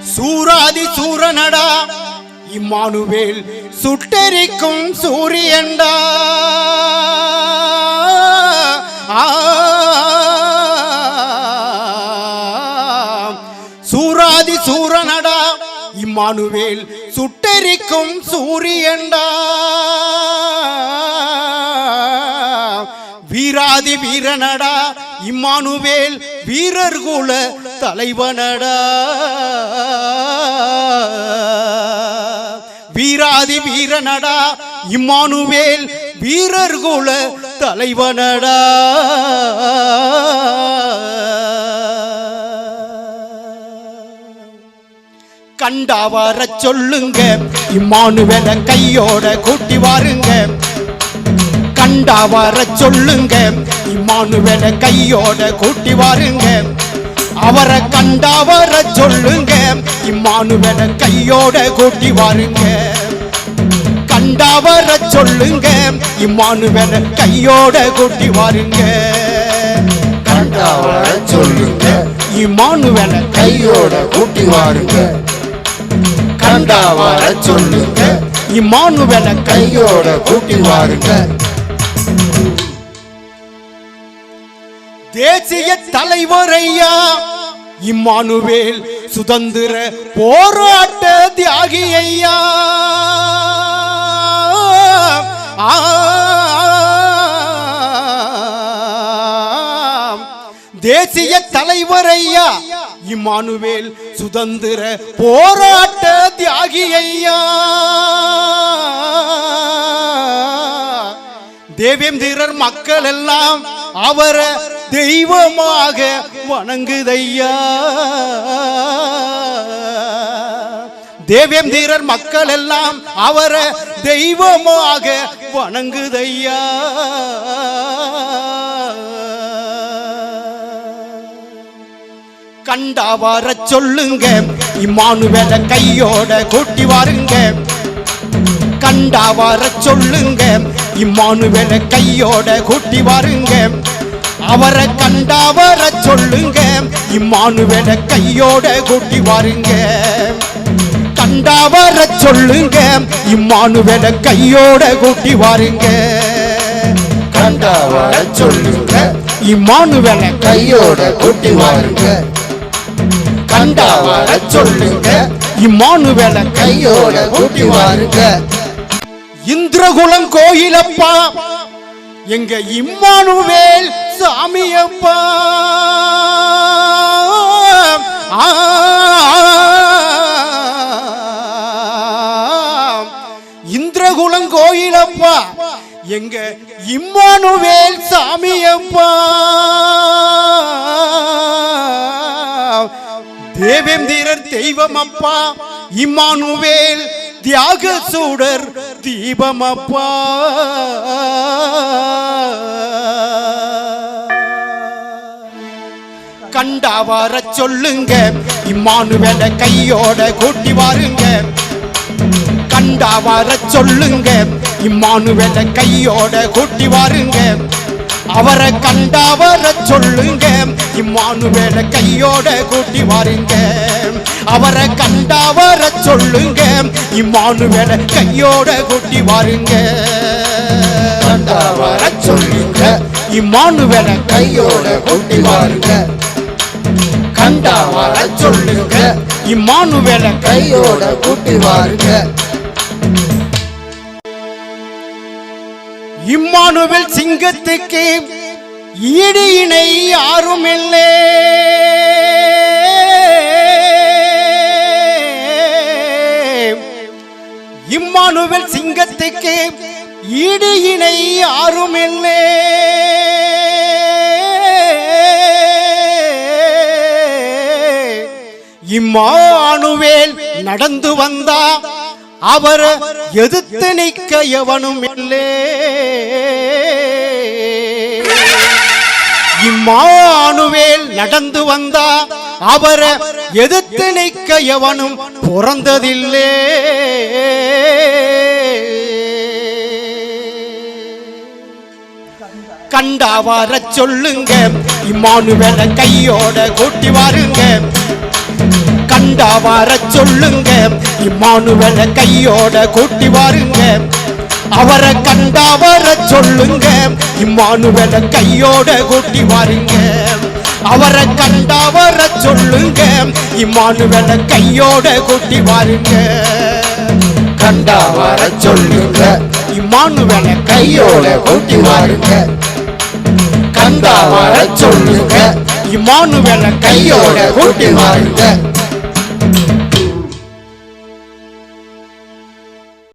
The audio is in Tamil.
சூராதி சூரனடா இம்மானுவேல் சுட்டெரிக்கும் சூரியன்டா சூராதி சூரனடா இம்மானுவேல் சுட்டெரிக்கும் சூரியன்டா வீராதி வீரனடா இம்மானுவேல் வீரர்குல தலைவனடா வீராதி வீரனடா இம்மானுவேல் வீரர்குல தலைவனடா கண்டா வர சொல்லுங்க இம்மானுவேல கையோட கூட்டி வாருங்க கண்டா வர சொல்லுங்க இம்மானுவேல கையோட கூட்டி வாருங்க அவரை கண்டா வர சொல்லுங்க இம்மானுவேல கையோட கூட்டி வாருங்க கண்டா வர சொல்லுங்க இம்மானுவேல கையோட கூட்டி வாருங்க கண்டா வர சொல்லுங்க இம்மானுவேல கையோட கூட்டி வாருங்க கண்டா வர சொல்லுங்க இம்மானுவேல கையோட கூட்டி வாருங்க தேசிய தலைவரையா இம்மானுவேல் சுதந்திர போராட்ட தியாகி ஐயா தேசிய தலைவரையா இம்மானுவேல் சுதந்திர போராட்ட தியாகி ஐயா தேவேந்திரர் மக்கள் எல்லாம் அவரை தெய்வமாக வணங்குதையா தேவேந்திரர் மக்கள் எல்லாம் அவரை தெய்வமாக வணங்குதையா கண்டா வர சொல்லுங்க இம்மானுவேல கையோட கூட்டி வாருங்க கண்டா வர சொல்லுங்க இம்மானுவேல கையோட கூட்டி வாருங்க அவரை கண்டா வர சொல்லுங்க இம்மானுவேல கையோட கூட்டி வாருங்க கண்டா வர சொல்லுங்க இம்மானுவேல கையோட கூட்டி வாருங்க கண்டா வர சொல்லுங்க இம்மானுவேல கையோட கூட்டி வாருங்க கண்டா வர சொல்லுங்க இம்மானுவேல கையோட கூட்டி வாருங்க இந்திரகுலம் கோயிலப்பா எங்க இம்மானுவேல் சாமியப்பா இந்திரகுலம் கோயிலப்பா எங்க இம்மானுவேல் சாமியப்பா தேவேந்திரர் தெய்வமப்பா இம்மானுவேல் தியாக சூடர் தீபமப்பா கண்டா வர சொல்லுங்க இம்மானுவேல கையோட கூட்டி வாருங்க கண்டா வர சொல்லுங்க இம்மானுவேல கையோட கூட்டி வாருங்க அவரை கண்டா வர சொல்லுங்க இம்மானுவேல கையோட கூட்டி வாருங்க அவரை கண்டா வர சொல்லுங்க இம்மானுவேல கையோட கூட்டி வாருங்க கண்டா வர சொல்லுங்க இம்மானுவேல கையோட கூட்டி வாருங்க கண்டா வர சொல்லுங்க இம்மானுவேல கையோட கூட்டி வாருங்க இம்மானுவேல் சிங்கத்துக்கு ஈடு இணை யாரும் இல்லை இம்மானுவேல் சிங்கத்துக்கு ஈடு இணை யாரும் இல்லை இம்மானுவேல் நடந்து வந்தா அவர் எதிர்த்து நிற்க எவனும் இல்லே. இம்மானுவேல் நடந்து வந்தா அவர் எதிர்த்து நிற்க எவனும் பிறந்ததில்லே. கண்டா வர சொல்லுங்க, இம்மானுவேல கையோட கூட்டி வாருங்க. கண்டா வர சொல்லுங்க, இம்மானுவேல கையோட கூட்டி வாருங்க. அவரை கண்டா வர சொல்லுங்க, இம்மானுவேல கையோட கூட்டி வாருங்க. அவரை கண்டா வர சொல்லுங்க, இம்மானுவேல கையோட கூட்டி வாருங்க. கண்டா வர சொல்லுங்க, இம்மானுவேல கையோட கூட்டி வாருங்க. கண்டா வர சொல்லுங்க, இம்மானுவேல கையோட கூட்டி வாருங்க.